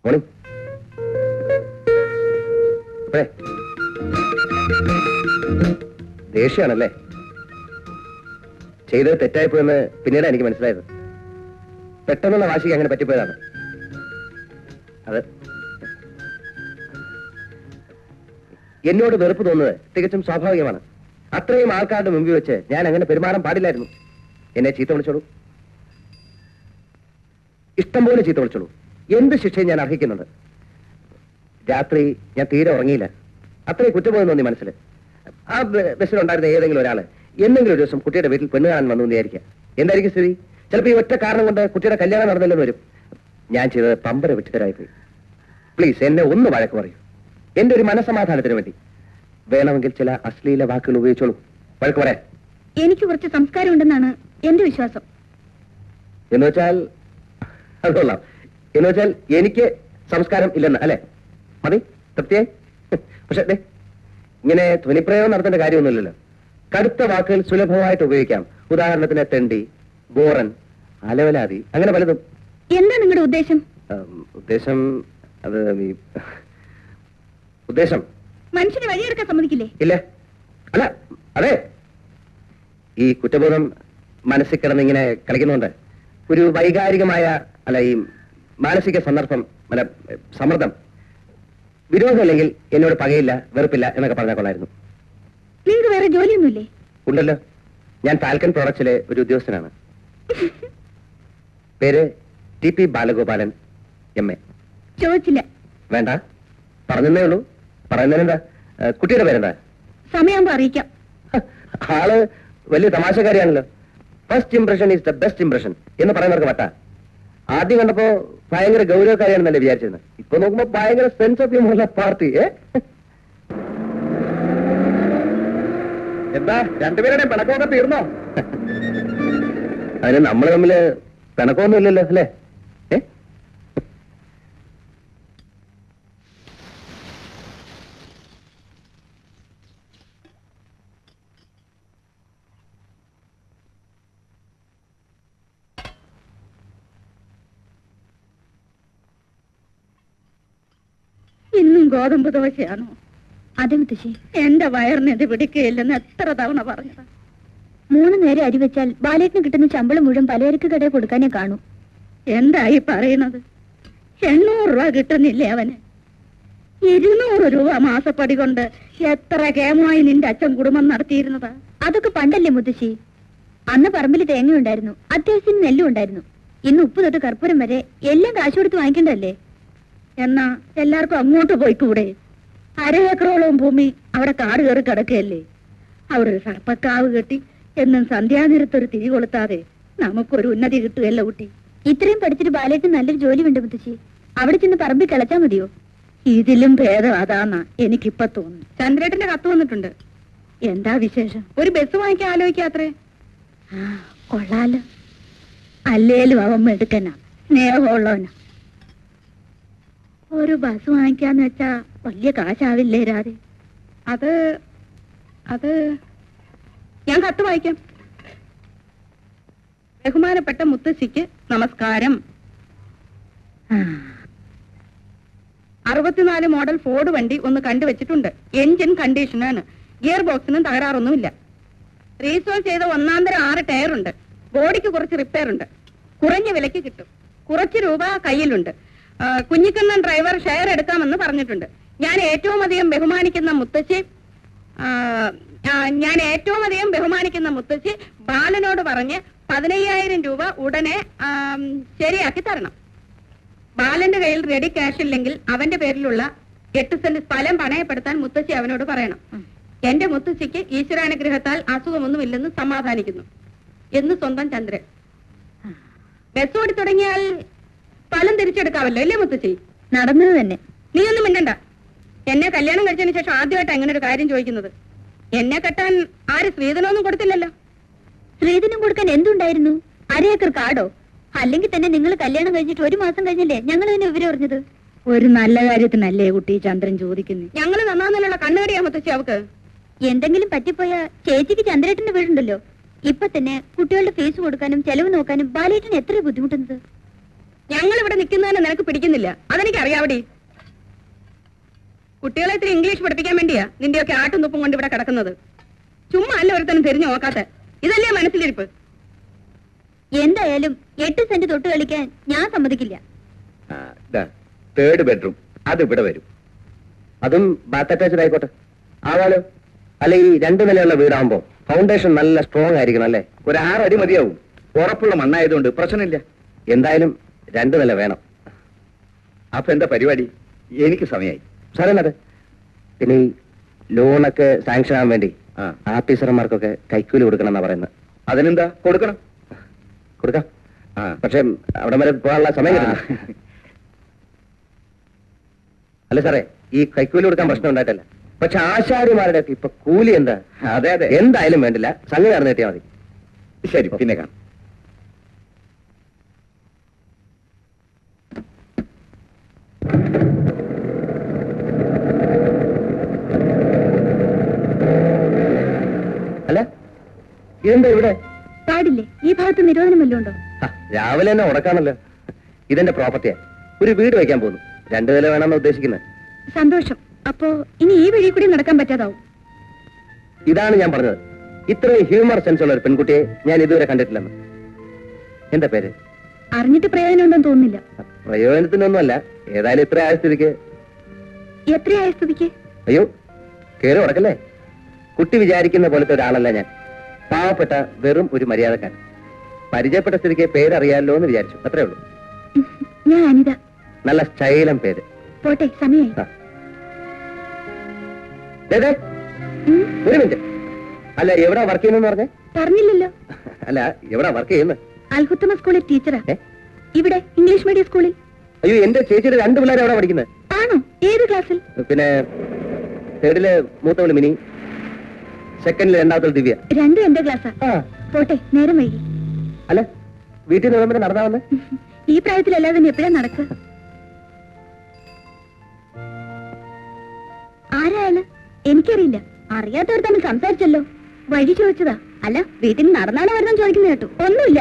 Morning. ദേഷ്യാണല്ലേ? ചെയ്തത് തെറ്റായിപ്പോയെന്ന് പിന്നീട് എനിക്ക് മനസ്സിലായത്. പെട്ടെന്നുള്ള വാശിക്ക് അങ്ങനെ പറ്റിപ്പോയതാണ്. അത് എന്നോട് വെറുപ്പ് തോന്നുന്നത് തികച്ചും സ്വാഭാവികമാണ്. അത്രയും ആൾക്കാരുടെ മുമ്പിൽ വെച്ച് ഞാൻ അങ്ങനെ പെരുമാറാൻ പാടില്ലായിരുന്നു. എന്നെ ചീത്ത വിളിച്ചോളൂ, ഇഷ്ടം പോലെ ചീത്ത വിളിച്ചോളൂ. എന്ത് ശിക്ഷയും ഞാൻ അർഹിക്കുന്നുണ്ട്. രാത്രി ഞാൻ തീരെ ഉറങ്ങിയില്ല. അത്രയും കുറ്റബോധം തോന്നി മനസ്സിൽ. ആ ബസ്സിലുണ്ടായിരുന്ന ഏതെങ്കിലും ഒരാള് എന്തെങ്കിലും ഒരു ദിവസം കുട്ടിയുടെ വീട്ടിൽ പെണ്ണ് കാണാൻ വന്നു വിചാരിക്കുക. എന്തായിരിക്കും സ്ഥിതി? ചിലപ്പോൾ ഈ ഒറ്റ കാരണം കൊണ്ട് കുട്ടിയുടെ കല്യാണം നടന്നില്ലെന്ന് വരും. ഞാൻ ചെയ്തത് പമ്പര വിട്ടുതരായിപ്പോയി. പ്ലീസ് എന്നെ ഒന്ന് വഴക്ക് പറയൂ. എന്റെ ഒരു മനസ്സമാധാനത്തിന് വേണ്ടി. വേണമെങ്കിൽ ചില അശ്ലീല വാക്കുകൾ ഉപയോഗിച്ചോളൂ. വഴക്ക് പറയാൻ എനിക്ക് കുറച്ച് സംസ്കാരം ഉണ്ടെന്നാണ് എന്റെ വിശ്വാസം. എന്ന് വെച്ചാൽ അത് കൊള്ളാം. എന്ന് വെച്ചാൽ എനിക്ക് സംസ്കാരം ഇല്ലെന്ന് അല്ലെ? മതി, തൃപ്തിയായി. പക്ഷെ ഇങ്ങനെ ധ്വനിപ്രയോഗം നടത്തേണ്ട കാര്യമൊന്നുമില്ലല്ലോ. കടുത്ത വാക്കുകൾ സുലഭമായിട്ട് ഉപയോഗിക്കാം. ഉദാഹരണത്തിന് തെണ്ടി, ബോറൻ, അലവലാതി, അങ്ങനെ പലതും. എന്താ നിങ്ങളുടെ ഉദ്ദേശം? ഉദ്ദേശം അത് ഉദ്ദേശം മനുഷ്യന് വഴിയെടുക്കാൻ സമ്മതിക്കില്ലേ? ഇല്ല. അല്ല, അതെ, ഈ കുറ്റബോധം മനസ്സിൽ കിടന്നിങ്ങനെ കളിക്കുന്നുണ്ട്. ഒരു വൈകാരികമായ അല്ല ഈ മാനസിക സന്ദർഭം അല്ല സമ്മർദ്ദം, വിരോധമില്ലെങ്കിൽ എന്നോട് പകയില്ല, വെറുപ്പില്ല എന്നൊക്കെ പറഞ്ഞാൽ കൊള്ളായിരുന്നു. നിങ്ങൾക്ക് വേറെ ജോലിയൊന്നുമില്ലേ? ഉണ്ടല്ലോ. ഞാൻ ഫാൽക്കൺ പ്രോഡക്ട്സിലെ ഒരു ഉദ്യോഗസ്ഥനാണ്. പേര് TP ബാലഗോപാലൻ MA. ചോദിച്ചില്ല. വേണ്ട, പറഞ്ഞതേ ഉള്ളൂ. പറയുന്നതിനെന്താ? കുട്ടിയുടെ പേരെന്താ? സമയമാകുമ്പോ അറിയിക്കാം. ആള് വലിയ തമാശക്കാരിയാണല്ലോ. First impression is the best impression എന്ന് പറയുന്നവർക്ക് വട്ട. ആദ്യം കണ്ടപ്പോ ഭയങ്കര ഗൗരവക്കാരിയാണെന്നല്ലേ വിചാരിച്ചിരുന്നത്. ഇപ്പൊ നോക്കുമ്പോ ഭയങ്കര സെൻസ് ഓഫ് ഹ്യൂമറുള്ള പാർട്ടി. എന്താ രണ്ടുപേരുടെയും പിണക്കമൊക്കെ തീർന്നോ? അതിന് നമ്മൾ തമ്മില് പിണക്കമൊന്നും ഇല്ലല്ലോ അല്ലേ? ഇന്നും ഗോതമ്പ് ദോശയാണോ? അതെ മുത്തശ്ശി. എന്റെ വയറിന് ഇത് പിടിക്കുകയില്ലെന്ന് എത്ര തവണ പറഞ്ഞതാ. 3 നേരം അരി വെച്ചാൽ ബാലേട്ടിന് കിട്ടുന്ന ശമ്പളം മുഴുവൻ പലചരക്ക് കടയിൽ കൊടുക്കാനേ കാണൂ. എന്തായി പറയണത്? 800 രൂപ കിട്ടുന്നില്ലേ അവന്? 200 രൂപ മാസപ്പടി കൊണ്ട് എത്ര കേമമായി നിന്റെ അച്ഛൻ കുടുംബം നടത്തിയിരുന്നത്? അതൊക്കെ പണ്ടല്ലേ മുത്തശ്ശി. അന്ന് പറമ്പിൽ തേങ്ങ ഉണ്ടായിരുന്നു, അത്യാവശ്യം നെല്ലും ഉണ്ടായിരുന്നു. ഇന്ന് ഉപ്പ് തൊട്ട് കർപ്പൂരം വരെ എല്ലാം കാശ് കൊടുത്ത് വാങ്ങിക്കണ്ടല്ലേ? എന്നാ എല്ലാവർക്കും അങ്ങോട്ട് പോയിക്കൂടെ? 1/2 ഏക്കറോളം ഭൂമി അവിടെ കാട് കയറി കിടക്കുകയല്ലേ? അവിടെ ഒരു സർപ്പക്കാവ് കെട്ടി എന്നും സന്ധ്യാനേരത്തൊരു തിരി കൊളുത്താതെ നമുക്കൊരു ഉന്നതി കിട്ടുകയല്ല കുട്ടി. ഇത്രയും പഠിച്ചിട്ട് ബാലേട്ട് നല്ലൊരു ജോലി ഉണ്ട് മുത്തശ്ശി. അവിടെ ചെന്ന് പറമ്പിൽ കിളച്ചാ മതിയോ? ഇതിലും ഭേദം അതാന്നാ എനിക്കിപ്പൊ തോന്നുന്നു. ചന്ദ്രേട്ടന്റെ കത്ത് വന്നിട്ടുണ്ട്. എന്താ വിശേഷം? ഒരു ബസ് വാങ്ങിക്കാൻ ആലോചിക്കാത്രേ. കൊള്ളാലോ. അല്ലേലും അവൻ എടുക്കനാ, സ്നേഹമുള്ളവനാ. ഒരു ബസ് വാങ്ങിക്കാന്ന് വെച്ചാ വലിയ കാശാവില്ലേ രാധെ? അത് ഞാൻ കത്ത് വായിക്കാം. ബഹുമാനപ്പെട്ട മുത്തശ്ശിക്ക് നമസ്കാരം. 64 മോഡൽ ഫോർഡ് വണ്ടി ഒന്ന് കണ്ടുവച്ചിട്ടുണ്ട്. എൻജിൻ കണ്ടീഷനാണ്. ഗിയർ ബോക്സിനും തകരാറൊന്നുമില്ല. റീസ്റ്റോർ ചെയ്ത 1/2 6 ടയറുണ്ട്. ബോഡിക്ക് കുറച്ച് റിപ്പയർ ഉണ്ട്. കുറഞ്ഞ വിലയ്ക്ക് കിട്ടും. കുറച്ച് രൂപ കയ്യിലുണ്ട്. കുഞ്ഞിക്കണ്ണൻ ഡ്രൈവർ ഷെയർ എടുക്കാമെന്ന് പറഞ്ഞിട്ടുണ്ട്. ഞാൻ ഏറ്റവും അധികം ബഹുമാനിക്കുന്ന മുത്തശ്ശി ബാലനോട് പറഞ്ഞ് 15,000 രൂപ ഉടനെ ശരിയാക്കി തരണം. ബാലന്റെ കയ്യിൽ റെഡി ക്യാഷ് ഇല്ലെങ്കിൽ അവന്റെ പേരിലുള്ള 8 സെന്റ് സ്ഥലം പണയപ്പെടുത്താൻ മുത്തശ്ശി അവനോട് പറയണം. എന്റെ മുത്തശ്ശിക്ക് ഈശ്വരാനുഗ്രഹത്താൽ അസുഖമൊന്നുമില്ലെന്ന് സമാധാനിക്കുന്നു എന്ന് സ്വന്തം ചന്ദ്രൻ. ബസ് ഓടി തുടങ്ങിയാൽ സ്ഥലം തിരിച്ചെടുക്കാവല്ലോ അല്ലേ മുത്തശ്ശി? നടന്നത് തന്നെ. നീ ഒന്നും മിണ്ടണ്ട. എന്നെ കല്യാണം കഴിച്ചതിന് ശേഷം ആദ്യമായിട്ട് അങ്ങനെ ഒരു കാര്യം ചോദിക്കുന്നത്. എന്നെ കെട്ടാൻ ആര് സ്ത്രീധനമൊന്നും കൊടുത്തില്ലല്ലോ. സ്ത്രീധനം കൊടുക്കാൻ എന്തുണ്ടായിരുന്നു? 1/2 ഏക്കർ കാടോ? അല്ലെങ്കിൽ തന്നെ നിങ്ങൾ കല്യാണം കഴിച്ചിട്ട് 1 മാസം കഴിഞ്ഞല്ലേ ഞങ്ങൾ തന്നെ വിവരം അറിഞ്ഞത്? ഒരു നല്ല കാര്യത്തിനല്ലേ കുട്ടി ചന്ദ്രൻ ചോദിക്കുന്നു. ഞങ്ങൾ നന്നാന്നുള്ള കണ്ണുകടിയാ മുത്തശ്ശി അവക്ക്. എന്തെങ്കിലും പറ്റിപ്പോയാ ചേച്ചിക്ക് ചന്ദ്രേട്ടന്റെ വീടുണ്ടല്ലോ. ഇപ്പൊ തന്നെ കുട്ടികളുടെ ഫീസ് കൊടുക്കാനും ചെലവ് നോക്കാനും ബാലേട്ടന് എത്ര ബുദ്ധിമുട്ടുന്നത്. ഞങ്ങൾ ഇവിടെ നിൽക്കുന്നതിന് നിനക്ക് പിടിക്കുന്നില്ല, അതെനിക്ക് അറിയാവടി. കുട്ടികളെ ഇത്തിരി ഇംഗ്ലീഷ് പഠിപ്പിക്കാൻ വേണ്ടിയാ നിന്റെയൊക്കെ ആട്ടും തുപ്പും കൊണ്ട് ഇവിടെ കിടക്കുന്നത്. ചുമ്മാ അല്ല ഒരുത്തനും തിരിഞ്ഞു നോക്കാത്ത, ഇതല്ലേ മനസ്സിലിരിപ്പ്. എന്തായാലും 8 സെന്റ് തൊട്ട് കളിക്കാൻ ഞാൻ സമ്മതിക്കില്ല. 3rd ബെഡ്റൂം അത് ഇവിടെ വരും. അതും ബാത്ത് അറ്റാച്ച്ഡ് ആയിക്കോട്ടെ. ആവാലോ. അല്ലെ ഈ 2 നിലയുള്ള വീടാകുമ്പോ ഫൗണ്ടേഷൻ നല്ല സ്ട്രോങ് ആയിരിക്കണം അല്ലേ? ഒരു 6 അടി മതിയാവും. ഉറപ്പുള്ള മണ്ണായതുകൊണ്ട് പ്രശ്നമില്ല. എന്തായാലും 2 നില വേണം. അപ്പൊ എന്താ പരിപാടി? എനിക്ക് സമയമായി. സാറേ, പിന്നെ ഈ ലോണൊക്കെ സാങ്ഷൻ ആവാൻ വേണ്ടി ആ. ആഫീസർമാർക്കൊക്കെ കൈക്കൂലി കൊടുക്കണം എന്നാ പറയുന്നത്. അതിനെന്താ കൊടുക്കണം? കൊടുക്കാം. ആ. പക്ഷെ അവിടെ വരെ പോകാനുള്ള സമയം കിട്ടില്ല. അല്ല സാറേ, ഈ കൈക്കൂലി കൊടുക്കാൻ പ്രശ്നം ഉണ്ടായിട്ടല്ല. പക്ഷെ ആശാരിമാരുടെ ഒക്കെ ഇപ്പൊ കൂലി എന്താ? അതെ അതെ, എന്തായാലും വേണ്ടില്ല, സംഗതി നടന്നു കിട്ടിയാൽ മതി. ശരി, പിന്നെ കാണാം. അല്ല, ഇതെന്താ ഇവിടെ? പാടില്ലേ? ഈ ഭാഗത്ത് നിരോധനം വല്ലതും ഉണ്ടോ? രാവിലെ തന്നെ ഉടക്കാണല്ലോ. ഇതെന്റെ പ്രോപ്പർട്ടിയാ. ഒരു വീട് വയ്ക്കാൻ പോകുന്നു. 2 നില വേണമെന്ന് ഉദ്ദേശിക്കുന്നത്. സന്തോഷം. അപ്പോ ഇനി ഈ വഴി കൂടി നടക്കാൻ പറ്റാതാവും. ഇതാണ് ഞാൻ പറഞ്ഞത്, ഇത്രയും ഹ്യൂമർ സെൻസ് ഉള്ള ഒരു പെൺകുട്ടിയെ ഞാൻ ഇതുവരെ കണ്ടിട്ടില്ലെന്ന്. എന്താ പേര്? അറിഞ്ഞിട്ട് പ്രയോജനം ഉണ്ടെന്ന് തോന്നുന്നില്ല. പ്രയോജനത്തിനൊന്നുമല്ല, ഏതായാലും ഇത്ര ആയ സ്ഥിതിക്ക്. എത്രയായ സ്ഥിതിക്ക്? അയ്യോ, കേറി ഉടക്കല്ലേ. കുട്ടി വിചാരിക്കുന്ന പോലത്തെ ഒരാളല്ല ഞാൻ. പാവപ്പെട്ട വെറും ഒരു മര്യാദക്കാരൻ. പരിചയപ്പെട്ട സ്ഥിതിക്ക് പേരറിയാമല്ലോ എന്ന് വിചാരിച്ചു, അത്രേ ഉള്ളൂ. ഞാൻ അനിത. നല്ല സ്റ്റൈലം പേര്. പോട്ടെ, സമയായി. ആ. ദേ, ദേ, ഒരു മിനിറ്റ്. അല്ല, എവിടാ വർക്ക് ചെയ്യുന്നെന്ന് പറഞ്ഞേ? പറഞ്ഞില്ലല്ലോ. അല്ല, എവിടാ വർക്ക് ചെയ്യുന്നത്? അൽഹുത്തമ സ്കൂളിൽ ടീച്ചറാ. ഏ? ഇവിടെ ഇംഗ്ലീഷ് മീഡിയം സ്കൂളിൽ. അയ്യോ, എന്റെ ചേച്ചിയുടെ 2 പിള്ളേർ എവിടെ പഠിക്കുന്നത്? ആണോ? ഏത് ക്ലാസ്സിൽ? പിന്നെ 3rd മൂത്തവള് മിനി, 2nd രണ്ടാമത്തെ ദിവ്യ. 2 എന്റെ ക്ലാസ്സാ. ആ. പോട്ടെ, നേരം വൈകി. അല്ല, വീട്ടിൽ നിന്ന് വന്നിട്ട് നടന്നാ വന്ന്? ഈ പ്രായത്തിലല്ലാതെ തന്നെ എപ്പോഴാ നടക്കുക? ആരായാല്? എനിക്കറിയില്ല. അറിയാത്തവർ തമ്മിൽ സംസാരിച്ചല്ലോ. വഴി ചോദിച്ചതാ. അല്ല, വീട്ടിൽ നടന്നാണോ വരുന്ന ചോദിക്കുന്ന കേട്ടു. ഒന്നുമില്ല.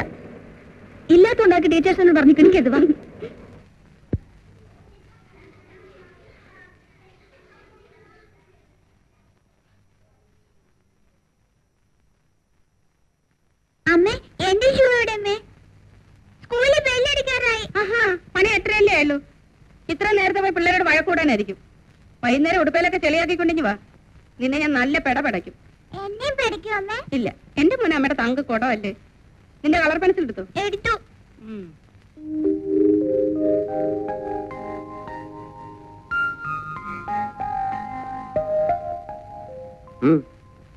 ഇല്ലാത്തോണ്ടാക്കി ടീച്ചേഴ്സിനോട് പറഞ്ഞു കിണിക്കരുത്. വാ. അമ്മേ, എന്റെ ഷൂ എവിടെ? അമ്മേ, സ്കൂളിൽ ബെല്ലടിക്കാറായി. പണി 8:30 ആയല്ലോ. ഇത്ര നേരത്തെ പോയി പിള്ളേരോട് വഴക്കൂടാനായിരിക്കും. വൈകുന്നേരം ഉടുപ്പയിലൊക്കെ ചെളിയാക്കിക്കൊണ്ടിഞ്ഞു വാ. നിന്നെ ഞാൻ നല്ല പെടപെടയ്ക്കും. എന്നെയും പെടയ്ക്കും അമ്മേ? ഇല്ല, എന്റെ മോനെ അമ്മയുടെ തങ്ക് കൊടമല്ലേ. നിന്റെ കളർ പെൻസിൽ എടുത്തു? എടുത്തു.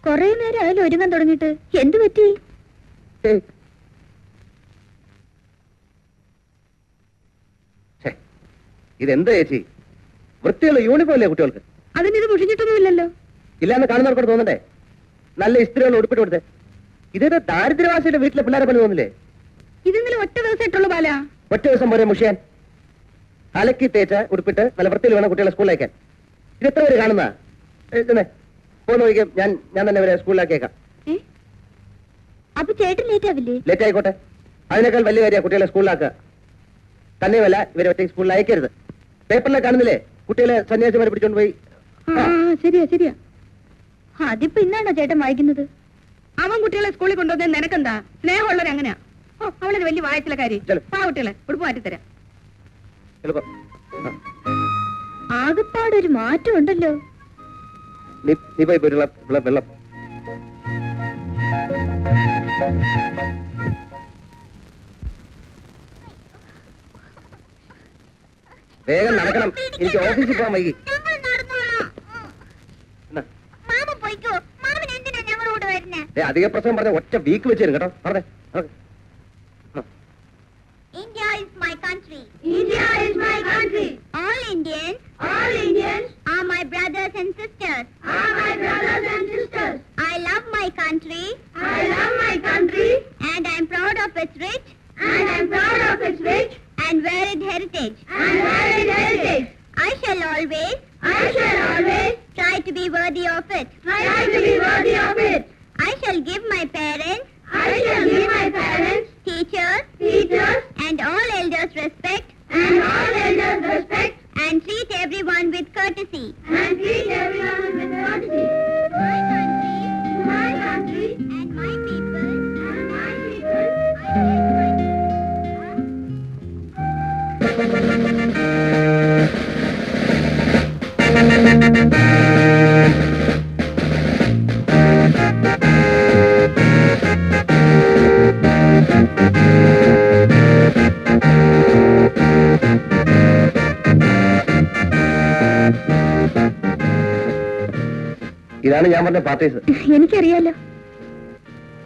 കൊറേ നേരം ആയാലും ഒരുങ്ങാൻ തുടങ്ങിയിട്ട്. എന്ത് പറ്റി? ഇതെന്താ ചേച്ചി, വൃത്തിയുള്ള യൂണിഫോം അല്ലേ കുട്ടികൾക്ക്? അതിനിത് മുഷിഞ്ഞിട്ടൊന്നുമില്ലല്ലോ. ഇല്ലാന്ന് കാണുന്നവർക്കോട് തോന്നണ്ടേ? നല്ല ഇസ്ത്രീകൾ ഉടുപ്പിട്ട് കൊടുത്തേ. ഇതേതാ ദാരിദ്ര്യവാസിയുടെ വീട്ടിലെ പിള്ളേരെ പോലെ തോന്നില്ലേ? ഇതിന്നലെ ഒറ്റ ദിവസമായിട്ടുള്ളൂ ബാല. ഒറ്റ ദിവസം പോരെ മുഷിയാൻ? അലക്കി തേച്ച ഉടുപ്പിട്ട് നല്ല വൃത്തിയിൽ വേണം കുട്ടികളെ സ്കൂളിലേക്കാൻ. ഇത് എത്ര പേര് കാണുന്ന? പോന്ന് നോക്കിയാൽ ഞാൻ തന്നെ ഇവരെ സ്കൂളിലാക്കിയേക്കാം. അപ്പൊ ചേട്ടൻ ലേറ്റ് ആവില്ലേ? ലേറ്റ് ആയിക്കോട്ടെ, അതിനേക്കാൾ വലിയ കാര്യമാണ് കുട്ടികളെ സ്കൂളിലാക്കുക. തന്നെയുമല്ല, ഇവരെ ഒറ്റ സ്കൂളിൽ അയക്കരുത്. പേപ്പറിലെ കാണുന്നില്ലേ കുട്ടികളെ സന്യാസിമാരെ പിടിച്ചോണ്ട് പോയി? ശരിയാ ശരിയാ. അതിപ്പോ ഇന്നാണോ ചേട്ടൻ വായിക്കുന്നത്? അവൻ കുട്ടികളെ സ്കൂളിൽ കൊണ്ടുവന്നത് നിനക്കെന്താ? സ്നേഹമുള്ളവർ അങ്ങനെയാ. ഓ, അവളൊരു വലിയ വായച്ചിലെ കാര്യം. ആ കുട്ടികളെ ഉടുപ്പ് മാറ്റിത്തരാം. ആകെപ്പാടൊരു മാറ്റം ഉണ്ടല്ലോ. നീ പോയി വെള്ളം. വേഗം നടക്കണം, എനിക്ക് ഓഫീസിൽ പോകാൻ വൈകി. അധിക പ്രശ്നം പറഞ്ഞ ഒറ്റ വീക്ക് വെച്ച് തരും കേട്ടോ. പറഞ്ഞേ. India is my country. India is my country. All Indians are my brothers and sisters. I love my country. And I'm proud of its rich and varied heritage. I shall always try to be worthy of it. I shall give my parents, teachers, and all elders respect ഇതാണ് ഞാൻ പറഞ്ഞ parties. എനിക്കറിയാലോ.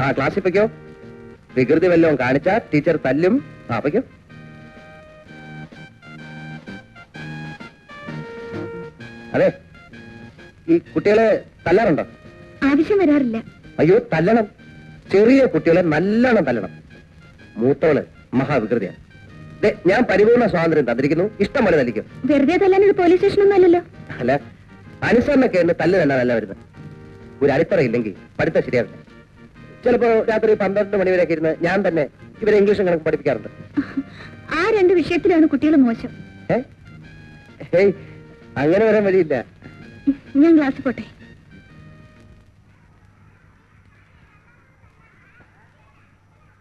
ആ ക്ലാസ്സിൽ പൊയ്ക്കോ. വികൃതി വല്ലതും കാണിച്ചാ teacher തല്ലും. ആ പൊയ്ക്കോ. അതെ, ഈ കുട്ടികളെ തല്ലാറുണ്ടോ? ആവശ്യം വരാറില്ല. അയ്യോ, തല്ലണം. ചെറിയ കുട്ടികളെ നല്ലോണം തല്ലണം. മൂത്തോള് മഹാവികൃതിയാണ്. ഞാൻ പരിപൂർണ സ്വാതന്ത്ര്യം തന്നിരിക്കുന്നു. ഇഷ്ടം പോലെ തല്ലിക്കും. വെറുതെ തല്ലാൻ ഇത് പോലീസ് സ്റ്റേഷനൊന്നും അല്ലല്ലോ. അല്ല, അനുസരണക്കേണ്ട് തല്ല് തല്ലാനല്ല വരുന്നത്. ഒരു അടിത്തറ ഇല്ലെങ്കിൽ പഠിത്തം ശരിയാവില്ല. ചിലപ്പോ രാത്രി 12 മണി വരെയൊക്കെ ഇരുന്ന് ഞാൻ തന്നെ ഇവരെ ഇംഗ്ലീഷും കണക്ക് പഠിപ്പിക്കാറുണ്ട്. ആ 2 വിഷയത്തിലാണ് കുട്ടികൾ മോശം. ഏയ്, അങ്ങനെ വരാൻ വഴിയില്ല. ഞാൻ ക്ലാസ് പോട്ടെ.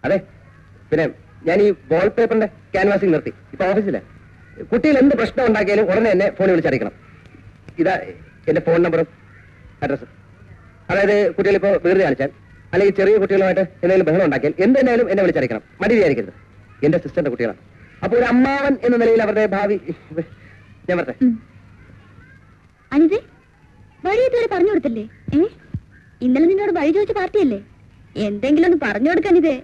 അതെ, പിന്നെ ഞാൻ ഈ വാൾ പേപ്പറിന്റെ ക്യാൻവാസിംഗ് നിർത്തി. ഇപ്പൊ ഓഫീസിലെ കുട്ടികൾ എന്ത് പ്രശ്നം ഉണ്ടാക്കിയാലും ഉടനെ എന്നെ ഫോണിൽ വിളിച്ചറിയിക്കണം. ഇതാ എന്റെ ഫോൺ നമ്പറും അഡ്രസ്സും. അതായത് കുട്ടികൾ ഇപ്പോൾ വികൃതി കാണിച്ചാൽ അല്ലെങ്കിൽ ചെറിയ കുട്ടികളുമായിട്ട് എന്തെങ്കിലും ബഹളം ഉണ്ടാക്കിയാൽ എന്തെന്നാലും എന്നെ വിളിച്ചറിയിക്കണം. മടി വിചാരിക്കരുത്. എന്റെ സിസ്റ്ററിന്റെ കുട്ടികളാണ്. അപ്പൊ ഒരു അമ്മാവൻ എന്ന നിലയിൽ അവരുടെ ഭാവി ഞാൻ പറട്ടെ. അനിതേ, വഴി ഇതുവരെ പറഞ്ഞു കൊടുത്തില്ലേ? ഇന്നലെ നിന്നോട് വഴി ചോദിച്ച പാർട്ടിയല്ലേ? എന്തെങ്കിലും ഒന്ന് പറഞ്ഞു കൊടുക്കാൻ ഇതേ.